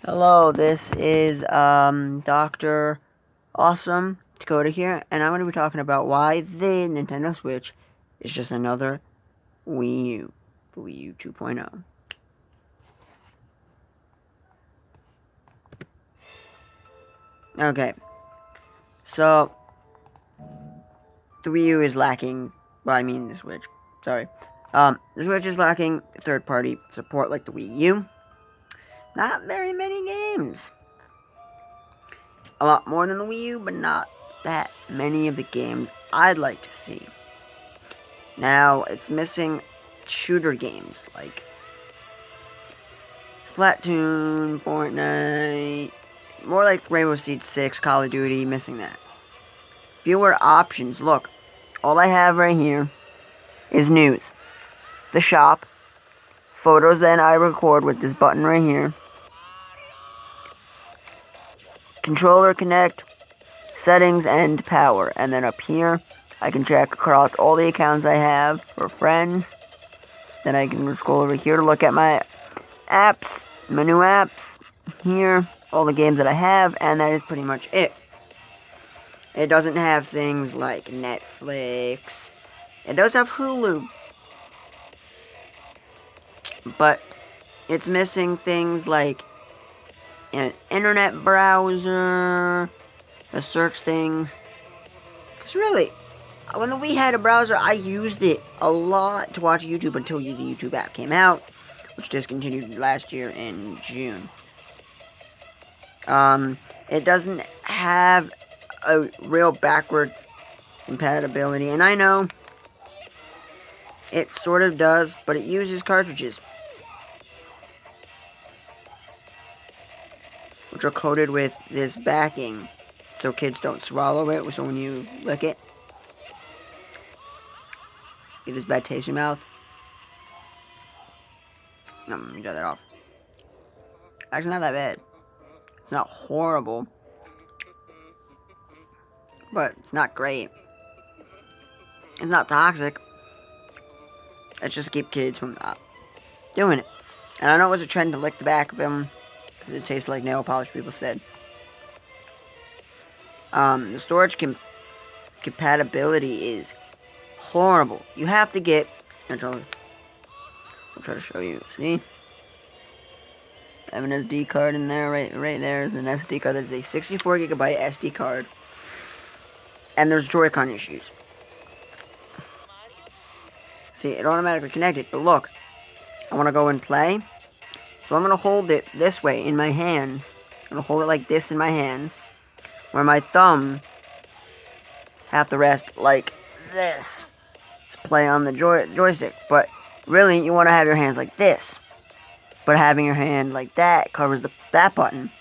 Hello, this is Dr. Awesome Dakota here, and I'm going to be talking about why the Nintendo Switch is just another Wii U, the Wii U 2.0. Okay, so the Wii U is lacking. Well, I mean the Switch. Sorry, the Switch is lacking third-party support like the Wii U. Not very many games. A lot more than the Wii U, but not that many of the games I'd like to see. Now, it's missing shooter games like Splatoon, Fortnite, more like Rainbow Siege 6, Call of Duty, missing that. Fewer options. Look, all I have right here is news. The shop, photos that I record with this button right here, controller connect, settings, and power. And then up here, I can check across all the accounts I have for friends. Then I can scroll over here to look at my apps, menu apps, here, all the games that I have, and that is pretty much it. It doesn't have things like Netflix. It does have Hulu, but it's missing things like an internet browser, to search things. Because really, when the Wii had a browser, I used it a lot to watch YouTube until the YouTube app came out, which discontinued last year in June. It doesn't have a real backwards compatibility, and I know it sort of does, but it uses cartridges, which are coated with this backing, so kids don't swallow it, so when you lick it, you get this bad taste in your mouth. No, let me dry that off. Actually, not that bad. It's not horrible, but it's not great. It's not toxic. It's just keep kids from doing it. And I know it was a trend to lick the back of them because it tastes like nail polish, people said. The storage compatibility is horrible. You have to get... I'll try to show you. See? I have an SD card in there. Right there is an SD card. That's a 64 gigabyte SD card. And there's Joy-Con issues. See, it automatically connected. But look, I want to go and play. So I'm going to hold it this way in my hands. I'm going to hold it like this in my hands. Where my thumb have to rest like this to play on the joystick. But really, you want to have your hands like this. But having your hand like that covers that button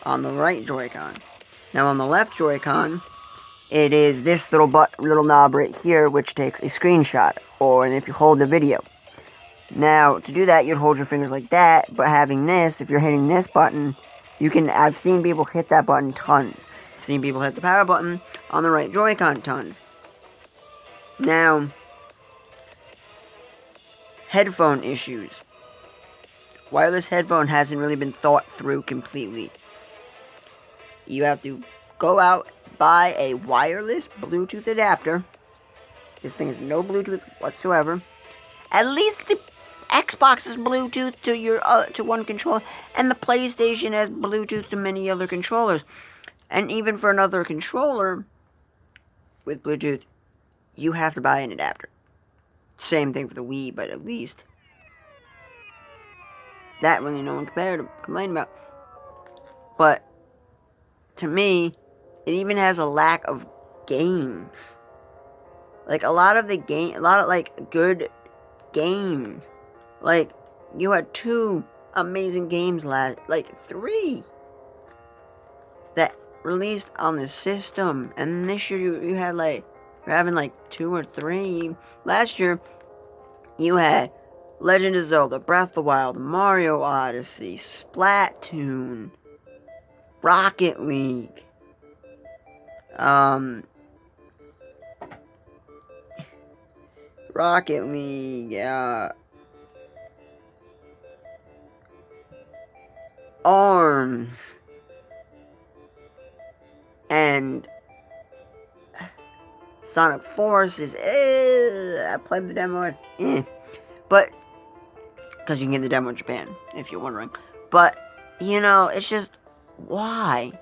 on the right Joy-Con. Now on the left Joy-Con, it is this little knob right here, which takes a screenshot, or if you hold the video. Now, to do that, you'd hold your fingers like that, but having this, if you're hitting this button, I've seen people hit that button tons. I've seen people hit the power button on the right Joy-Con tons. Now, headphone issues. Wireless headphone hasn't really been thought through completely. You have to go out, buy a wireless Bluetooth adapter. This thing has no Bluetooth whatsoever. At least the Xbox is Bluetooth to one controller, and the PlayStation has Bluetooth to many other controllers. And even for another controller with Bluetooth, you have to buy an adapter. Same thing for the Wii, but at least that really no one complained about. But to me, it even has a lack of games. Like a lot of like good games. Like you had 2 amazing games like 3 that released on the system, and this year you had you're having like 2 or 3. Last year you had Legend of Zelda, Breath of the Wild, Mario Odyssey, Splatoon, Rocket League, Arms. And Sonic Forces. I played the demo. But, because you can get the demo in Japan, if you're wondering. But, you know, it's just, why?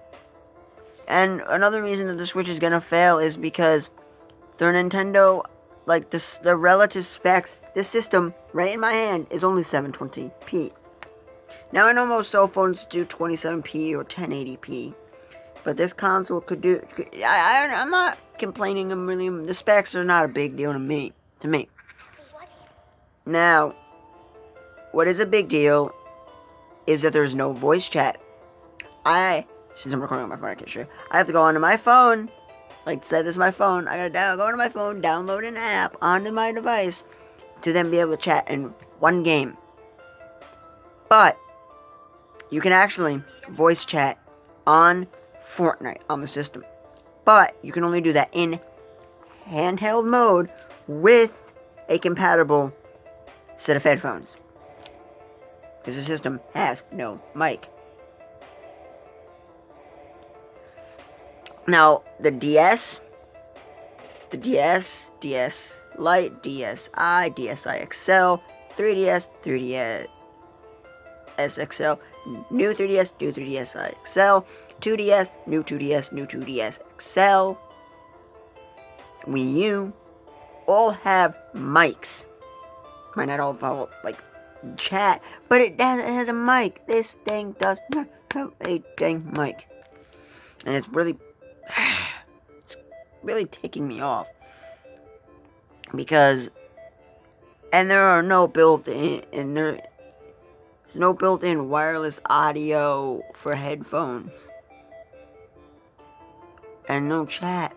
And another reason that the Switch is gonna fail is because their Nintendo, like, the relative specs, this system, right in my hand, is only 720p. Now, I know most cell phones do 27p or 1080p, but this console could do, I'm not complaining, the specs are not a big deal to me. Now, what is a big deal is that there's no voice chat. Since I'm recording on my phone, I can't show you. I have to go onto my phone, like say this is my phone, I gotta go onto my phone, download an app onto my device, to then be able to chat in one game. But, you can actually voice chat on Fortnite on the system. But, you can only do that in handheld mode with a compatible set of headphones. Because the system has no mic. Now, the DS Lite, DSi, DSi XL, 3DS, 3DS XL, new 3DS, new 3DS XL, 2DS, new 2DS, new 2DS XL, Wii U, all have mics. Might not all follow, like, chat, but it has a mic. This thing does not have a dang mic. And it's really taking me off. Because, and there are no there's no built-in wireless audio for headphones. And no chat.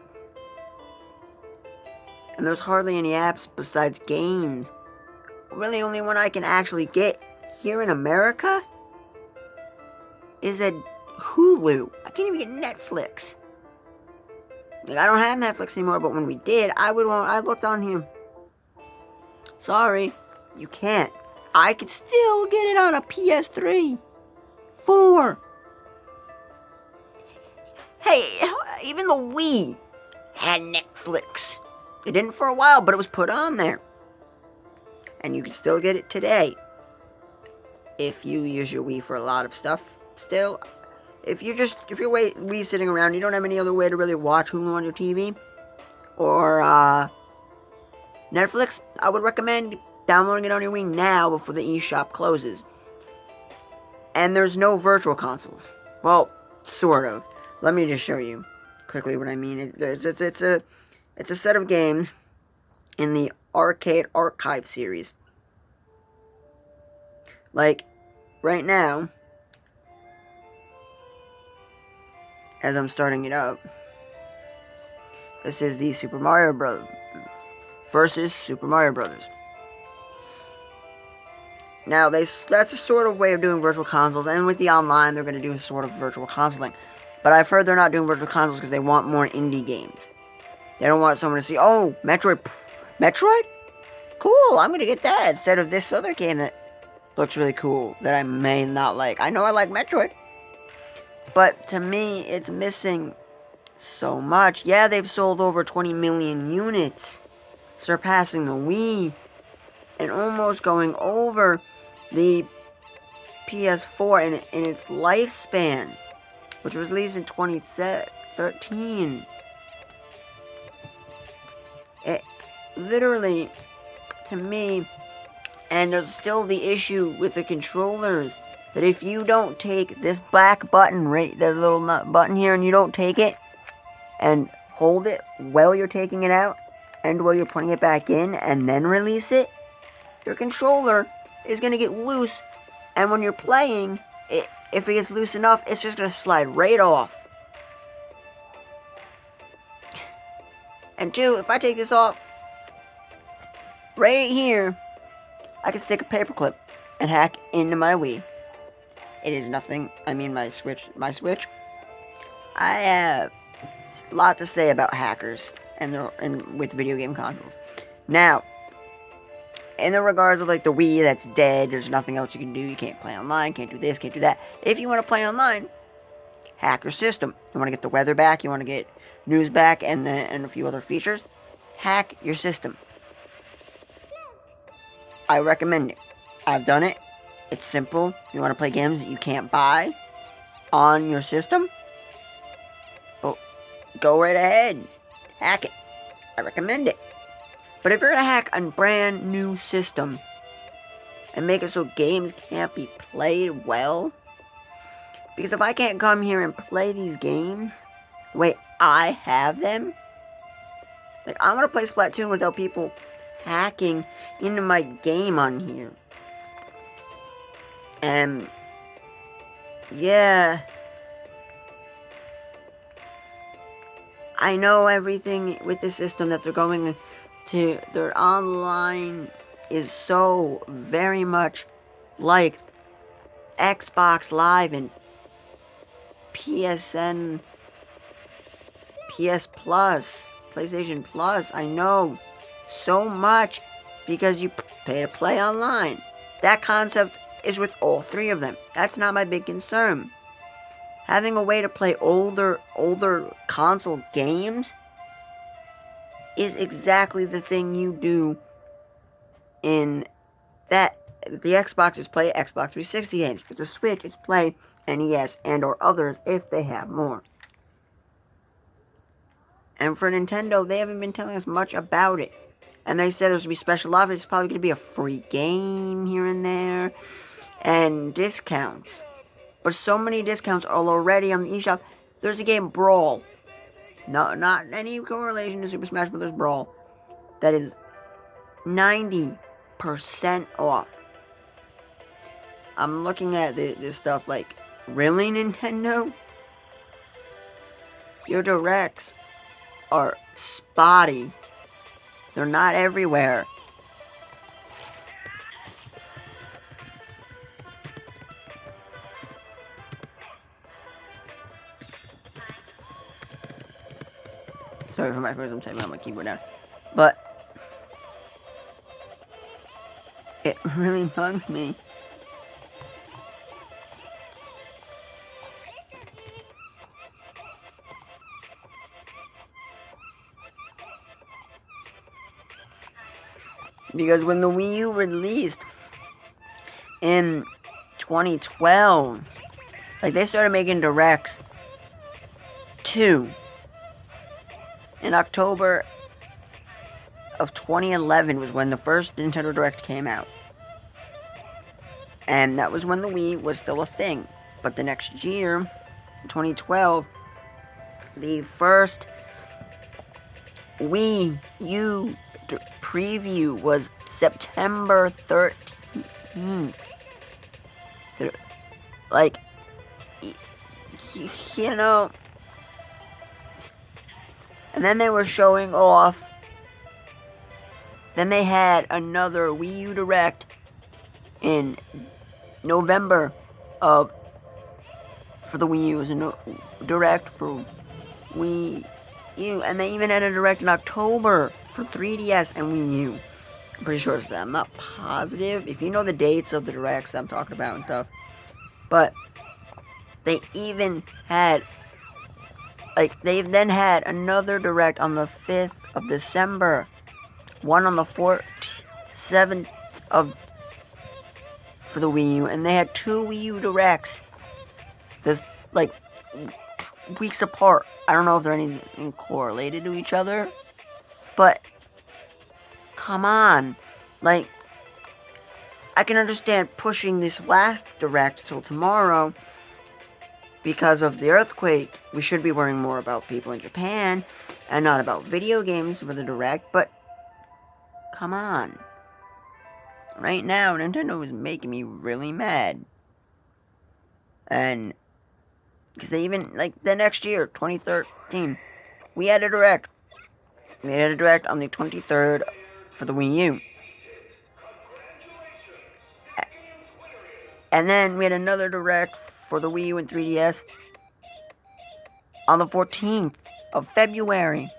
And there's hardly any apps besides games. Really, only one I can actually get here in America is a Hulu. I can't even get Netflix. Like, I don't have Netflix anymore, but when we did, I looked on here. Sorry, you can't. I could still get it on a PS3. 4. Hey, even the Wii had Netflix. It didn't for a while, but it was put on there. And you can still get it today. If you use your Wii for a lot of stuff, still. If you're Wii sitting around, you don't have any other way to really watch Hulu on your TV, or Netflix, I would recommend downloading it on your Wii now before the eShop closes. And there's no virtual consoles. Well, sort of. Let me just show you quickly what I mean. It's a set of games in the Arcade Archive series. Like, right now, as I'm starting it up, this is the Super Mario Bros. Versus Super Mario Brothers. Now, that's a sort of way of doing virtual consoles, and with the online, they're going to do a sort of virtual console thing. But I've heard they're not doing virtual consoles because they want more indie games. They don't want someone to see, oh, Metroid? Cool, I'm going to get that instead of this other game that looks really cool that I may not like. I know I like Metroid. But to me, it's missing so much. Yeah, they've sold over 20 million units, surpassing the Wii, and almost going over the PS4 in its lifespan, which was released in 2013. It literally, to me, and there's still the issue with the controllers, that if you don't take this black button, right, that little button here, and you don't take it, and hold it while you're taking it out, and while you're putting it back in, and then release it, your controller is going to get loose, and when you're playing, if it gets loose enough, it's just going to slide right off. And two, if I take this off, right here, I can stick a paperclip and hack into my Wii. It is nothing, my Switch, I have a lot to say about hackers and with video game consoles. Now, in the regards of like the Wii that's dead, there's nothing else you can do. You can't play online, can't do this, can't do that. If you want to play online, hack your system. You want to get the weather back, you want to get news back, and a few other features. Hack your system. I recommend it. I've done it. It's simple. You want to play games that you can't buy on your system? Well, go right ahead. Hack it. I recommend it. But if you're going to hack a brand new system and make it so games can't be played well, because if I can't come here and play these games the way I have them, like, I'm going to play Splatoon without people hacking into my game on here. And yeah, I know everything with the system that they're going to, their online is so very much like Xbox Live and PSN, PS Plus, PlayStation Plus. I know so much because you pay to play online. That concept is with all three of them. That's not my big concern. Having a way to play older console games is exactly the thing you do in that. The Xbox is play Xbox 360 games. With the Switch, it's play NES and or others if they have more. And for Nintendo, they haven't been telling us much about it. And they said there's going to be special offers. It's probably going to be a free game here and there. And discounts. But so many discounts are already on the eShop. There's a game, Brawl. No, not any correlation to Super Smash Bros. Brawl. That is 90% off. I'm looking at this stuff like, really, Nintendo? Your directs are spotty. They're not everywhere. Sorry for my voice, I'm typing on my keyboard now. But it really bugs me. Because when the Wii U released in 2012, like, they started making directs too. In October of 2011 was when the first Nintendo Direct came out. And that was when the Wii was still a thing. But the next year, 2012, the first Wii U preview was September 13th. Like, you know. And then they were showing off. Then they had another Wii U Direct in November for the Wii U. It was a Direct for Wii U. And they even had a Direct in October for 3DS and Wii U. I'm pretty sure it's that. I'm not positive. If you know the dates of the Directs I'm talking about and stuff. But they even had, like, they then had another Direct on the 5th of December. One on the 7th of for the Wii U. And they had two Wii U Directs. This, like, weeks apart. I don't know if they're anything correlated to each other. But, come on. Like, I can understand pushing this last Direct till tomorrow because of the earthquake. We should be worrying more about people in Japan and not about video games for the Direct, but come on. Right now, Nintendo is making me really mad. And because they even, like, the next year, 2013, we had a Direct. We had a Direct on the 23rd for the Wii U. And then we had another Direct for the Wii U and 3DS on the 14th of February.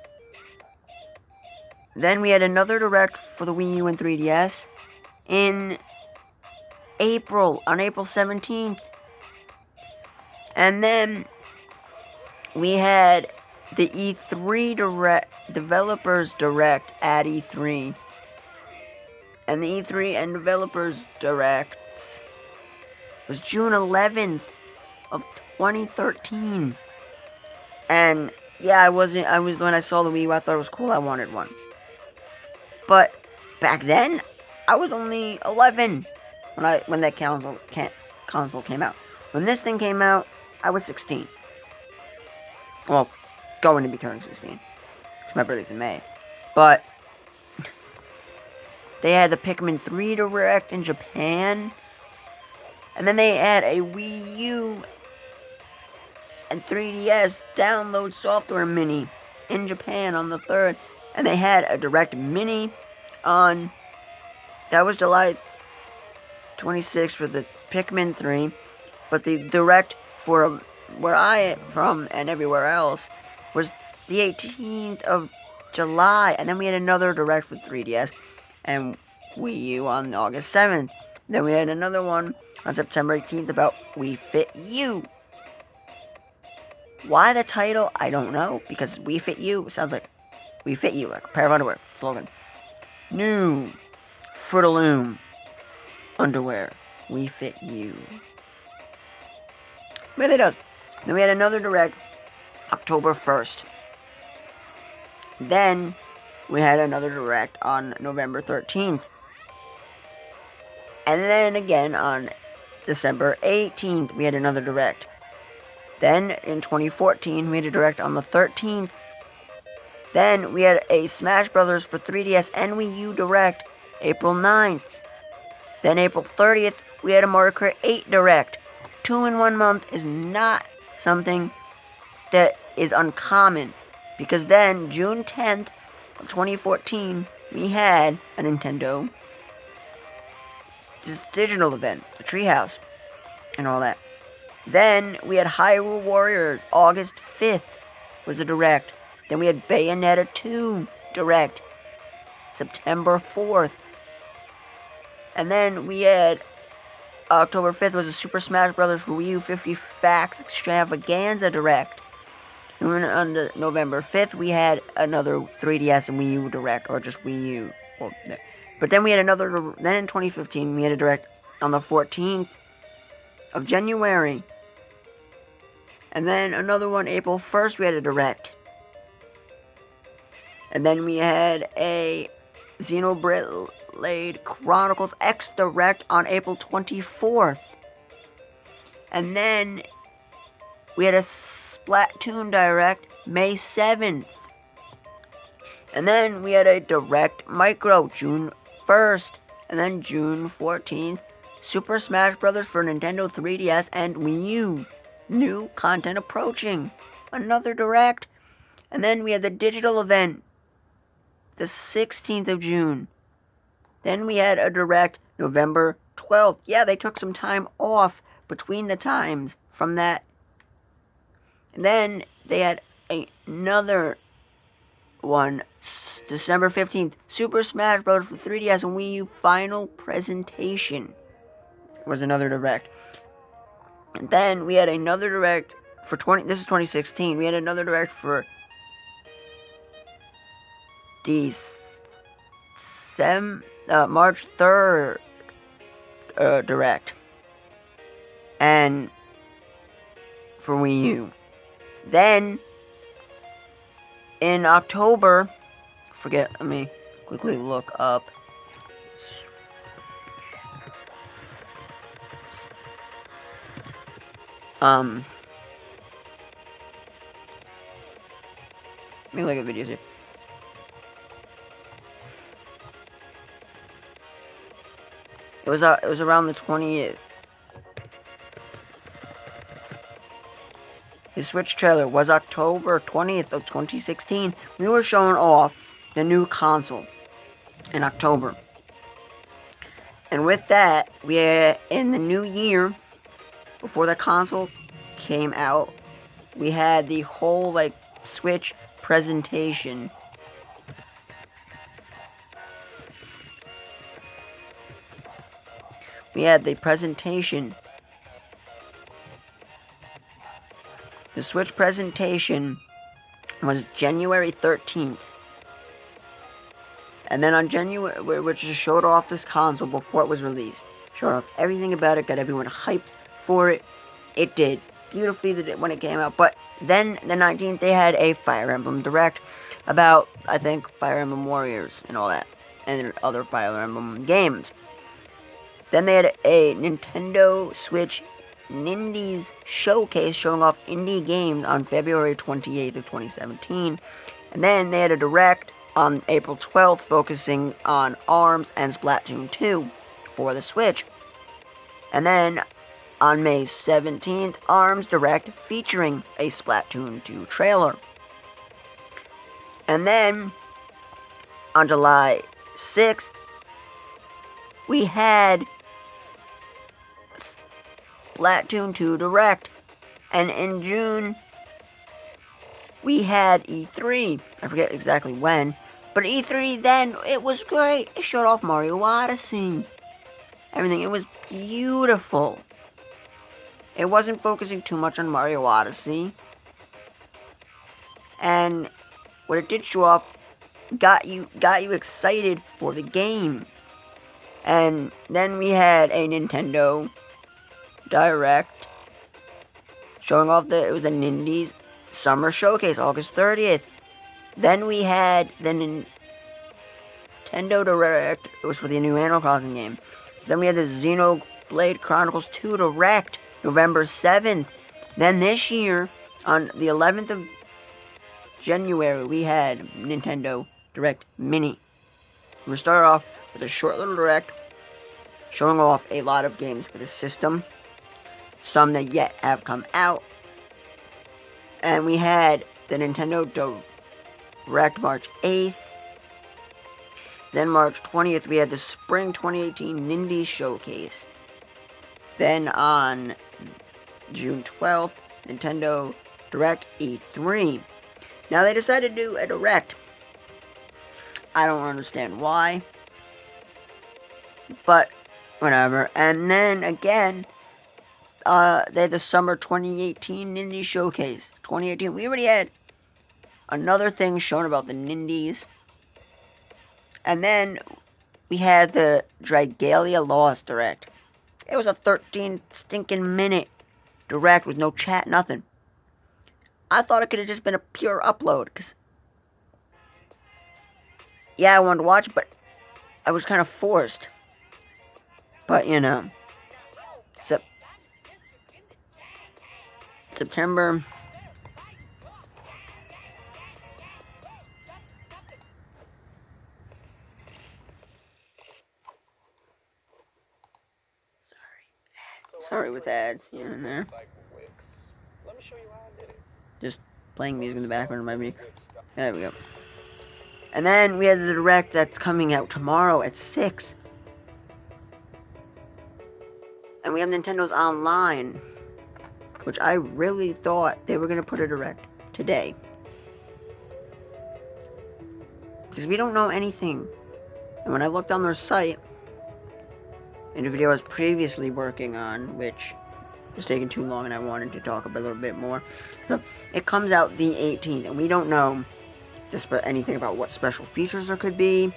Then we had another Direct for the Wii U and 3DS in April, on April 17th. And then we had the E3 Developers Direct at E3. And the E3 and Developers Direct was June 11th of 2013. And yeah, when I saw the Wii U, I thought it was cool, I wanted one. But back then, I was only 11 when that console came out. When this thing came out, I was 16. Well, going to be turning 16. My birthday's in May. But they had the Pikmin 3 Direct in Japan. And then they had a Wii U and 3DS download software mini in Japan on the 3rd. And they had a Direct Mini on... That was July 26th for the Pikmin 3. But the Direct for where I am from and everywhere else was the 18th of July. And then we had another Direct for 3DS and Wii U on August 7th. Then we had another one on September 18th about Wii Fit U. Why the title? I don't know. Because Wii Fit U sounds like We Fit You, like a pair of underwear. Slogan. New Fruit of Loom underwear. We Fit You. Really does. Then we had another Direct October 1st. Then we had another Direct on November 13th. And then again on December 18th, we had another Direct. Then in 2014, we had a Direct on the 13th. Then we had a Smash Brothers for 3DS and Wii U Direct, April 9th. Then April 30th, we had a Mario Kart 8 Direct. 2 in 1 month is not something that is uncommon. Because then, June 10th of 2014, we had a Nintendo digital event, the Treehouse, and all that. Then we had Hyrule Warriors, August 5th was a Direct. Then we had Bayonetta 2 Direct, September 4th. And then we had October 5th was a Super Smash Bros. For Wii U 50 Facts Extravaganza Direct. And then on November 5th, we had another 3DS and Wii U Direct, or just Wii U. Well, but then we had another, then in 2015, we had a Direct on the 14th of January. And then another one, April 1st, we had a Direct. And then we had a Xenoblade Chronicles X Direct on April 24th. And then we had a Splatoon Direct May 7th. And then we had a Direct Micro June 1st. And then June 14th, Super Smash Bros. For Nintendo 3DS and Wii U. New content approaching. Another Direct. And then we had the digital event, the 16th of June. Then we had a Direct November 12th. Yeah, they took some time off between the times from that. And then they had another one, December 15th. Super Smash Bros. For 3DS and Wii U Final Presentation was another Direct. And then we had another Direct for this is 2016. We had another Direct for March 3rd Direct. And for Wii U. Then in October, let me quickly look up. Let me look at videos here. It was around the 20th. His Switch trailer was October 20th of 2016. We were showing off the new console in October. And with that, in the new year, before the console came out, we had the whole, Switch presentation. we had the presentation. The Switch presentation was January 13th. And then on January, which just showed off this console before it was released. Showed off everything about it, got everyone hyped for it. It did beautifully when it came out. But then, the 19th, they had a Fire Emblem Direct about, I think, Fire Emblem Warriors and all that. And other Fire Emblem games. Then they had a Nintendo Switch Nindies Showcase showing off indie games on February 28th of 2017. And then they had a Direct on April 12th focusing on ARMS and Splatoon 2 for the Switch. And then on May 17th, ARMS Direct featuring a Splatoon 2 trailer. And then on July 6th, we had Splatoon 2 Direct. And in June, we had E3. I forget exactly when. But E3 then, it was great. It showed off Mario Odyssey. Everything. It was beautiful. It wasn't focusing too much on Mario Odyssey. And what it did show off got you excited for the game. And then we had a Nintendo Direct showing off it was a Nindies Summer Showcase, August 30th. Then we had the Nintendo Direct. It was for the new Animal Crossing game. Then we had the Xenoblade Chronicles 2 Direct, November 7th. Then this year, on the 11th of January, we had Nintendo Direct Mini. We started off with a short little Direct showing off a lot of games for the system. Some that yet have come out. And we had the Nintendo Direct March 8th. Then March 20th, we had the Spring 2018 Nindies Showcase. Then on June 12th, Nintendo Direct E3. Now they decided to do a Direct. I don't understand why. But, whatever. And then, again, they had the Summer 2018 Nindies Showcase. 2018, we already had another thing shown about the Nindies. And then we had the Dragalia Lost Direct. It was a 13 stinking minute Direct with no chat, nothing. I thought it could have just been a pure upload. Because, yeah, I wanted to watch it, but I was kind of forced. But, you know. September. Sorry with ads here and there. Just playing music in the background of my video. There we go. And then we had the Direct that's coming out tomorrow at 6. And we have Nintendo's Online, which I really thought they were going to put a Direct today. Because we don't know anything. And when I looked on their site, in the video I was previously working on, which was taking too long and I wanted to talk about a little bit more. So, it comes out the 18th, and we don't know just anything about what special features there could be,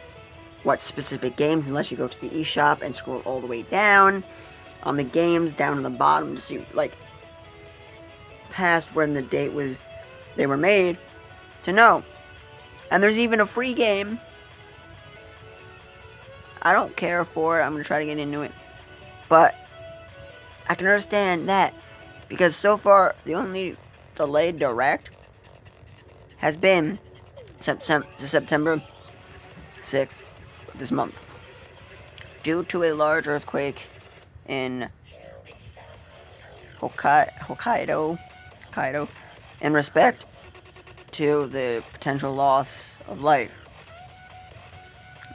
what specific games, unless you go to the eShop and scroll all the way down on the games, down to the bottom to see, like, past when the date was, they were made, to know. And there's even a free game. I don't care for it. I'm going to try to get into it. But I can understand that. Because so far, the only delayed Direct has been September 6th this month. Due to a large earthquake in Hokkaido, in respect to the potential loss of life.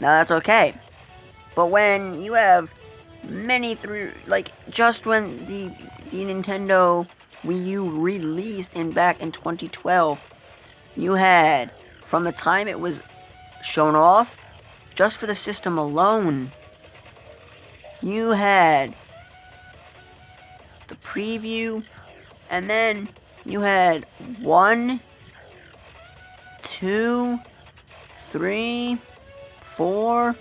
Now that's okay. But when you have many just when the Nintendo Wii U released back in 2012, you had, from the time it was shown off, just for the system alone, you had the preview, and then you had 1, 2, 3, 4,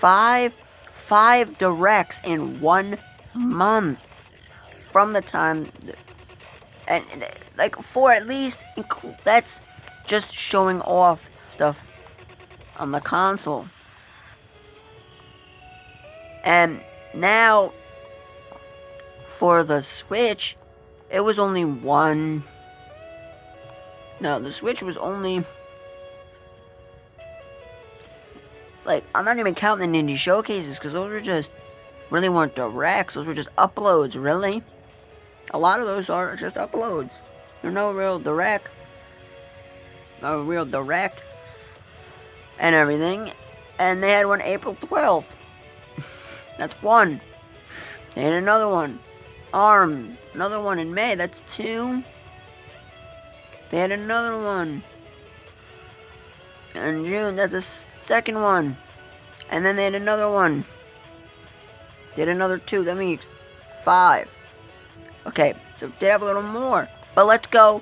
5 directs in 1 month from the time, and like 4 at least. That's just showing off stuff on the console. And now for the Switch, it was only 1. No, the Switch was only, like, I'm not even counting the indie showcases, because those were just, really weren't directs. Those were just uploads, really. A lot of those are just uploads. There's no real direct. And everything. And they had one April 12th. That's 1. They had another one. ARM. Another one in May. That's 2. They had another one in June. That's a second one. And then they had another one. They had another 2. That means 5. Okay, so they have a little more. But let's go,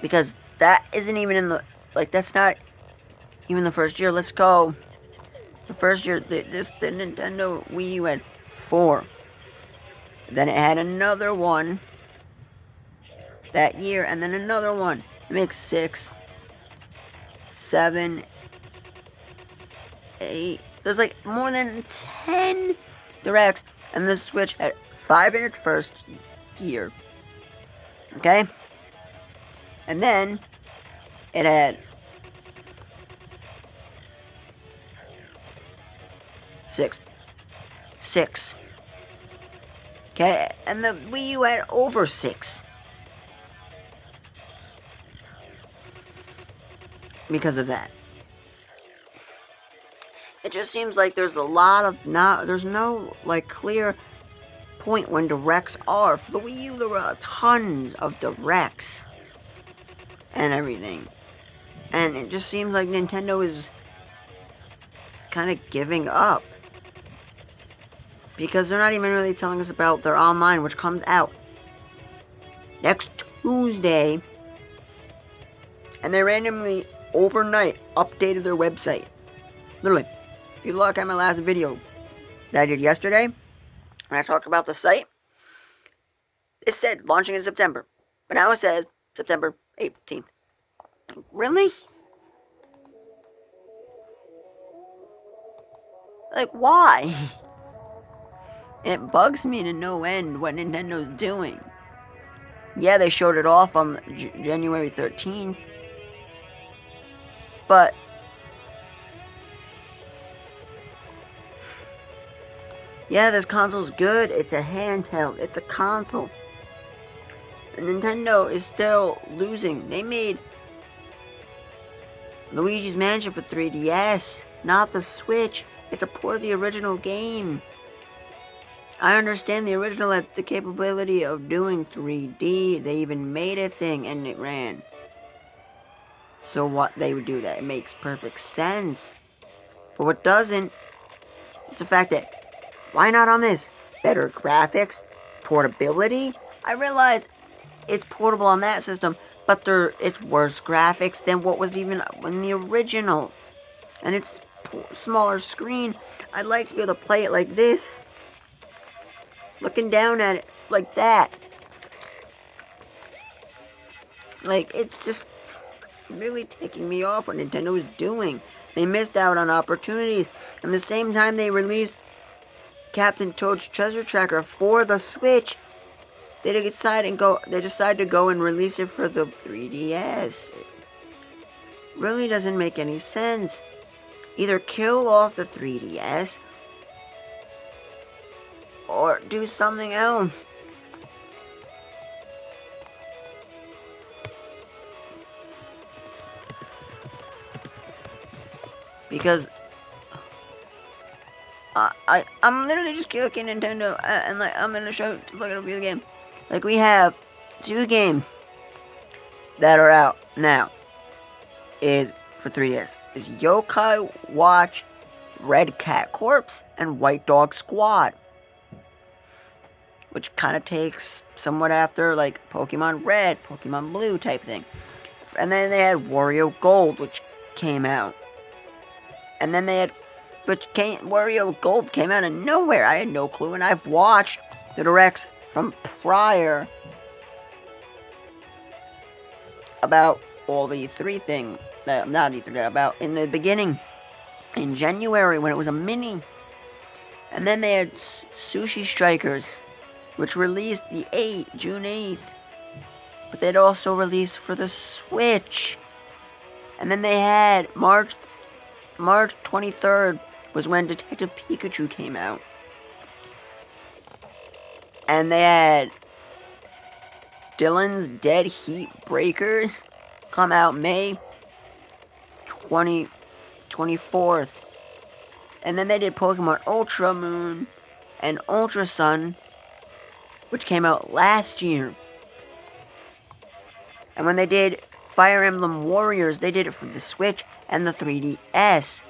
because that isn't even in the, like, that's not even the first year. Let's go. The first year, the Nintendo Wii U had 4. Then it had another one that year, and then another one. It makes 6, 7, 8. There's like more than 10 directs, and the Switch had 5 in its first year. Okay? And then it had 6. Okay? And the Wii U had over 6. Because of that. It just seems like there's a lot of there's no like clear point when directs are. For the Wii U, there were tons of directs and everything, and it just seems like Nintendo is kind of giving up, because they're not even really telling us about their online, which comes out next Tuesday, and they randomly overnight updated their website. Literally, if you look at my last video that I did yesterday, when I talked about the site, it said launching in September. But now it says September 18th. Really? Like, why? It bugs me to no end what Nintendo's doing. Yeah, they showed it off on January 13th. But yeah, this console's good. It's a handheld. It's a console. And Nintendo is still losing. They made Luigi's Mansion for 3DS, not the Switch. It's a port of the original game. I understand the original had the capability of doing 3D. They even made a thing and it ran. So what they would do that, it makes perfect sense. But what doesn't is the fact that, why not on this? Better graphics, portability. I realize it's portable on that system, but it's worse graphics than what was even in the original. And it's smaller screen. I'd like to be able to play it like this, looking down at it like that. Like, it's just really taking me off what Nintendo is doing. They missed out on opportunities. And the same time they released Captain Toad's Treasure Tracker for the Switch, they decided to go and release it for the 3DS. It really doesn't make any sense. Either kill off the 3DS or do something else. Because I'm literally just looking at Nintendo, and like I'm gonna look at a video game. Like, we have 2 games that are out now. Is for 3DS. Is Yokai Watch Red Cat Corpse and White Dog Squad, which kind of takes somewhat after like Pokemon Red, Pokemon Blue type thing. And then they had Wario Gold, which came out. And then they had, Wario Gold came out of nowhere. I had no clue, and I've watched the directs from prior about all the E3 thing, not E3, about in the beginning, in January when it was a mini. And then they had Sushi Strikers, which released June 8th. But they'd also released for the Switch. And then they had March 23rd was when Detective Pikachu came out. And they had Dylan's Dead Heat Breakers come out May 24th. And then they did Pokemon Ultra Moon and Ultra Sun, which came out last year. And when they did Fire Emblem Warriors, they did it for the Switch and the 3DS.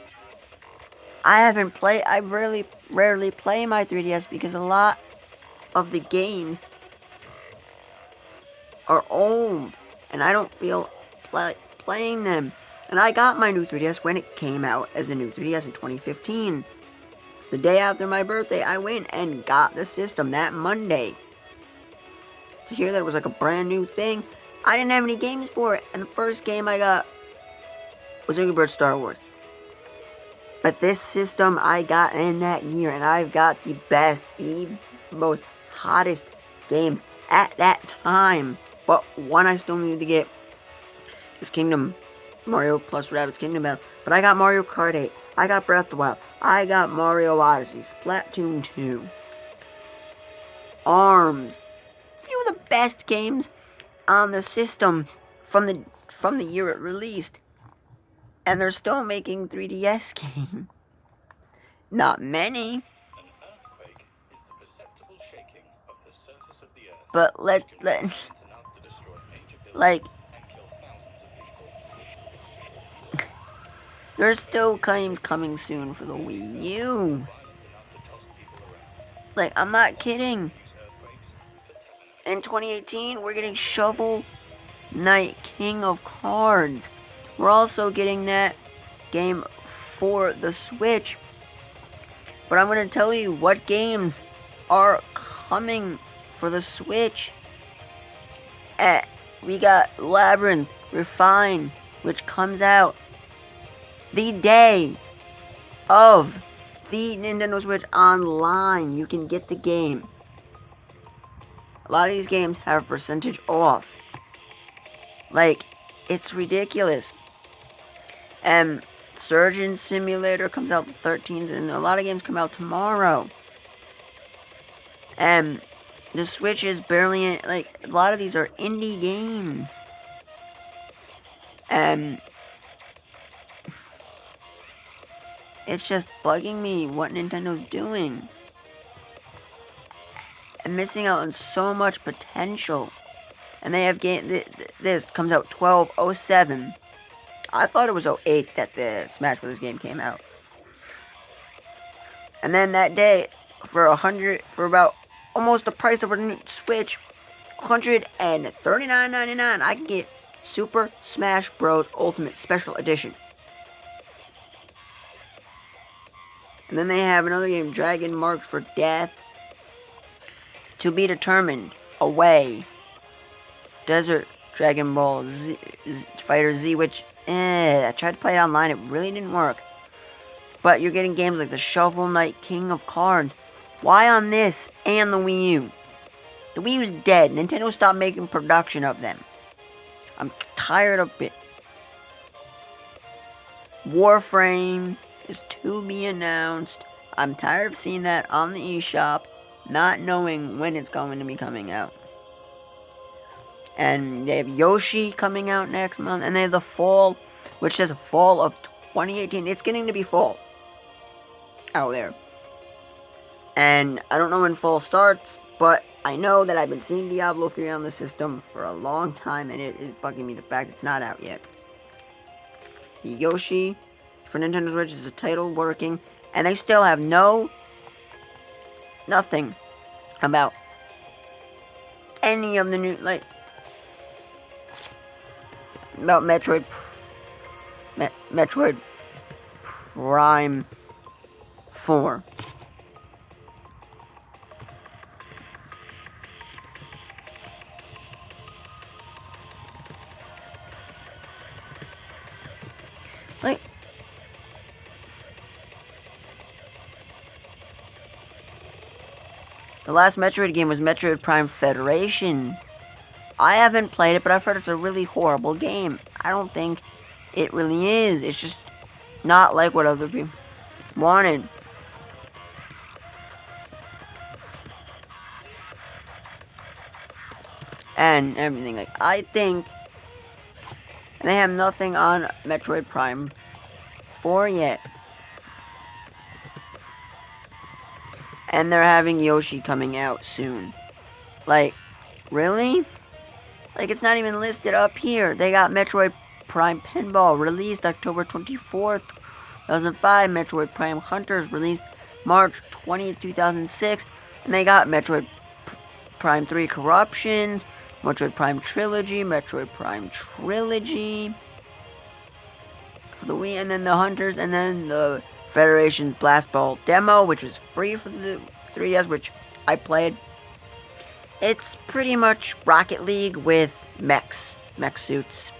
I rarely play my 3DS because a lot of the games are old, and I don't feel playing them. And I got my new 3DS when it came out as the new 3DS in 2015. The day after my birthday, I went and got the system that Monday. To hear that it was like a brand new thing, I didn't have any games for it, and the first game I got was Angry Birds Star Wars. But this system I got in that year, and I've got the most hottest game at that time. But one I still need to get is Mario plus Rabbids Kingdom Battle. But I got Mario Kart 8, I got Breath of the Wild, I got Mario Odyssey, Splatoon 2, ARMS. A few of the best games on the system from the year it released, and they're still making 3DS games. Not many, but there's still games coming soon for the Wii U. Like, I'm not kidding. In 2018, we're getting Shovel Knight King of Cards. We're also getting that game for the Switch. But I'm going to tell you what games are coming for the Switch. We got Labyrinth Refine, which comes out the day of the Nintendo Switch Online. You can get the game. A lot of these games have a percentage off. Like, it's ridiculous. Surgeon Simulator comes out the 13th, and a lot of games come out tomorrow. The Switch is barely in, like, a lot of these are indie games. It's just bugging me what Nintendo's doing. I'm missing out on so much potential. And they have this comes out 12/07. I thought it was 08 that the Smash Bros. Game came out. And then that day, for about almost the price of a new Switch, $139.99, I can get Super Smash Bros. Ultimate Special Edition. And then they have another game, Dragon Marked for Death. To be determined. Away. Desert Dragon Ball Fighter Z, which, I tried to play it online, it really didn't work. But you're getting games like the Shovel Knight King of Cards. Why on this and the Wii U? The Wii U's dead. Nintendo stopped making production of them. I'm tired of it. Warframe is to be announced. I'm tired of seeing that on the eShop, not knowing when it's going to be coming out. And they have Yoshi coming out next month, and they have the fall, which says fall of 2018. It's getting to be fall out there. And I don't know when fall starts, but I know that I've been seeing Diablo 3 on the system for a long time, and it is bugging me the fact it's not out yet. Yoshi for Nintendo Switch is a title working, And they still have nothing about any of the new, like, about Metroid Prime 4. Like, the last Metroid game was Metroid Prime Federation. I haven't played it, but I've heard it's a really horrible game. I don't think it really is. It's just not like what other people wanted. And everything. Like, I think... And they have nothing on Metroid Prime 4 yet. And they're having Yoshi coming out soon. Like, really? Like, it's not even listed up here. They got Metroid Prime Pinball, released October 24th, 2005. Metroid Prime Hunters, released March 20th, 2006. And they got Metroid Prime 3 Corruptions, Metroid Prime Trilogy, Metroid Prime Trilogy for the Wii, and then the Hunters, and then the Federation's Blast Ball demo, which was free for the 3DS, which I played. It's pretty much Rocket League with mech suits.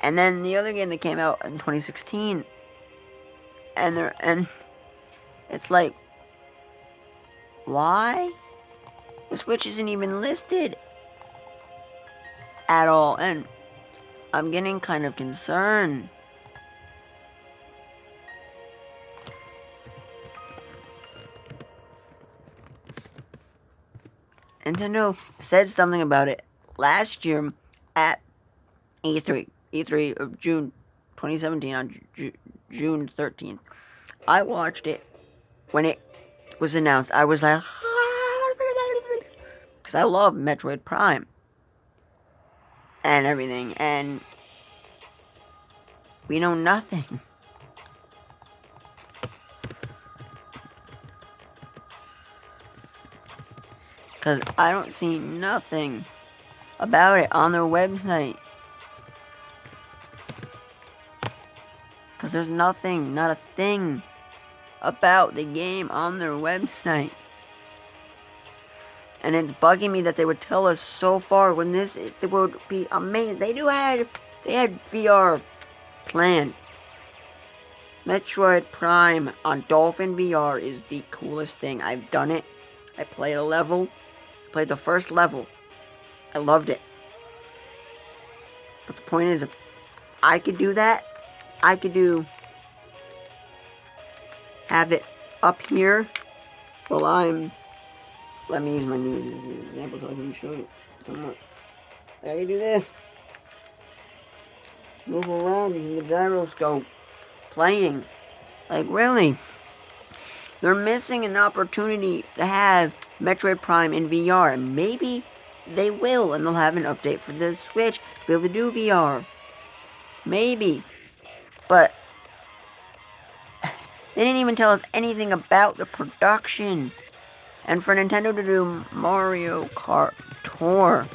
And then the other game that came out in 2016, and it's like, why? The Switch isn't even listed at all, and I'm getting kind of concerned. Nintendo said something about it last year at E3 of June 2017 on June 13th. I watched it when it was announced. I was like, because I love Metroid Prime and everything, and we know nothing. Because I don't see nothing about it on their website. Because there's nothing, not a thing about the game on their website. And it's bugging me that they would tell us so far when it would be amazing. They had VR planned. Metroid Prime on Dolphin VR is the coolest thing. I've done it. I played a level. Played the first level. I loved it. But the point is, if I could do that, I could have it up here while I'm... Let me use my knees as an example so I can show you. I can do this. Move around using the gyroscope. Playing. Like, really? They're missing an opportunity to have Metroid Prime in VR. And maybe they will, and they'll have an update for the Switch to be able to do VR. Maybe. But they didn't even tell us anything about the production. And for Nintendo to do Mario Kart Tour,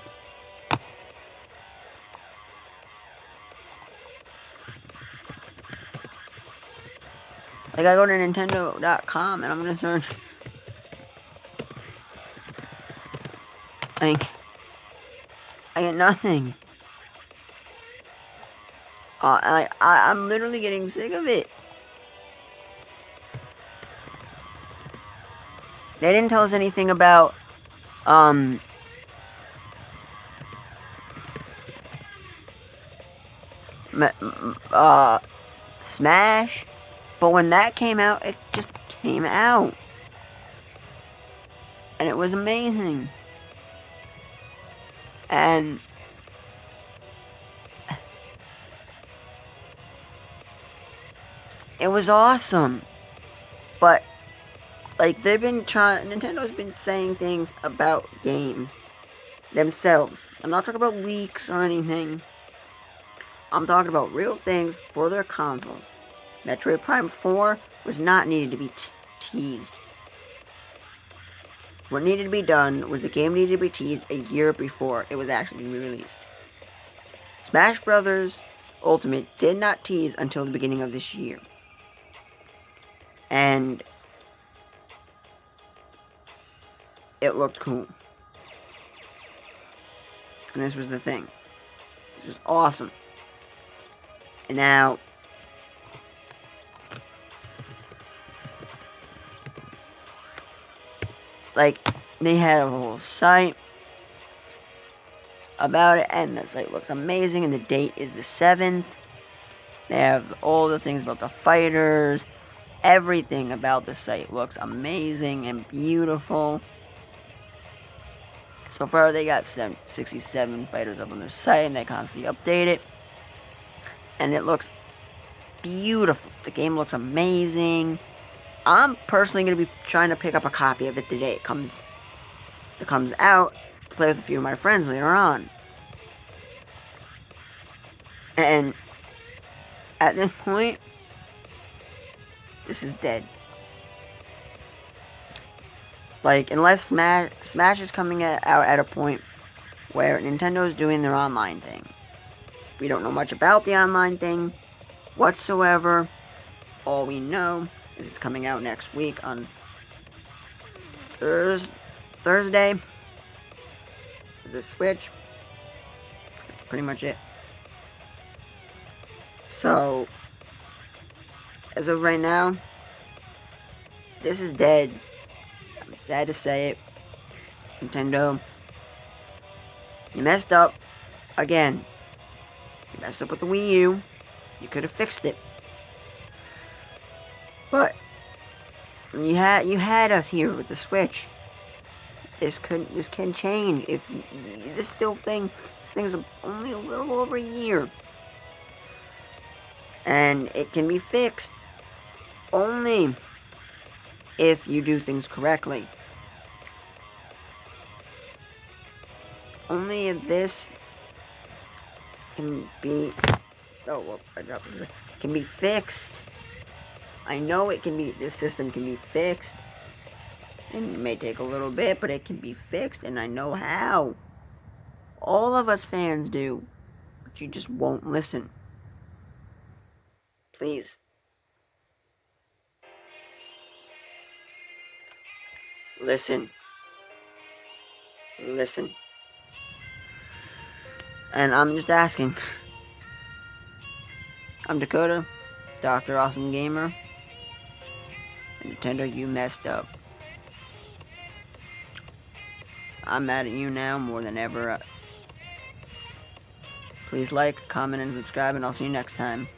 like, I go to Nintendo.com and I'm gonna search, like, I get nothing. I'm literally getting sick of it. They didn't tell us anything about, Smash. But when that came out, it just came out. And it was amazing. And it was awesome. But, like, Nintendo's been saying things about games themselves. I'm not talking about leaks or anything. I'm talking about real things for their consoles. Metroid Prime 4 was not needed to be teased. What needed to be done was the game needed to be teased a year before it was actually released. Smash Bros. Ultimate did not tease until the beginning of this year. And it looked cool. And this was the thing. This was awesome. And now, like, they had a whole site about it, and the site looks amazing, and the date is the 7th. They have all the things about the fighters. Everything about the site looks amazing and beautiful. So far, they got 67 fighters up on their site, and they constantly update it. And it looks beautiful. The game looks amazing. I'm personally going to be trying to pick up a copy of it the day it comes out to play with a few of my friends later on. And at this point, this is dead. Like, unless Smash is coming out at a point where Nintendo's doing their online thing. We don't know much about the online thing whatsoever. All we know is it's coming out next week on Thursday. The Switch. That's pretty much it. So, as of right now, this is dead. I'm sad to say it. Nintendo, you messed up again. You messed up with the Wii U. You could have fixed it. But you had us here with the Switch. This can change. If this thing's only a little over a year, and it can be fixed only if you do things correctly. Only if this can be can be fixed. I know it can be. This system can be fixed. And it may take a little bit, but it can be fixed, and I know how. All of us fans do. But you just won't listen. Please. Listen. Listen. And I'm just asking. I'm Dakota, Dr. Awesome Gamer. And Nintendo, you messed up. I'm mad at you now more than ever. Please like, comment, and subscribe, and I'll see you next time.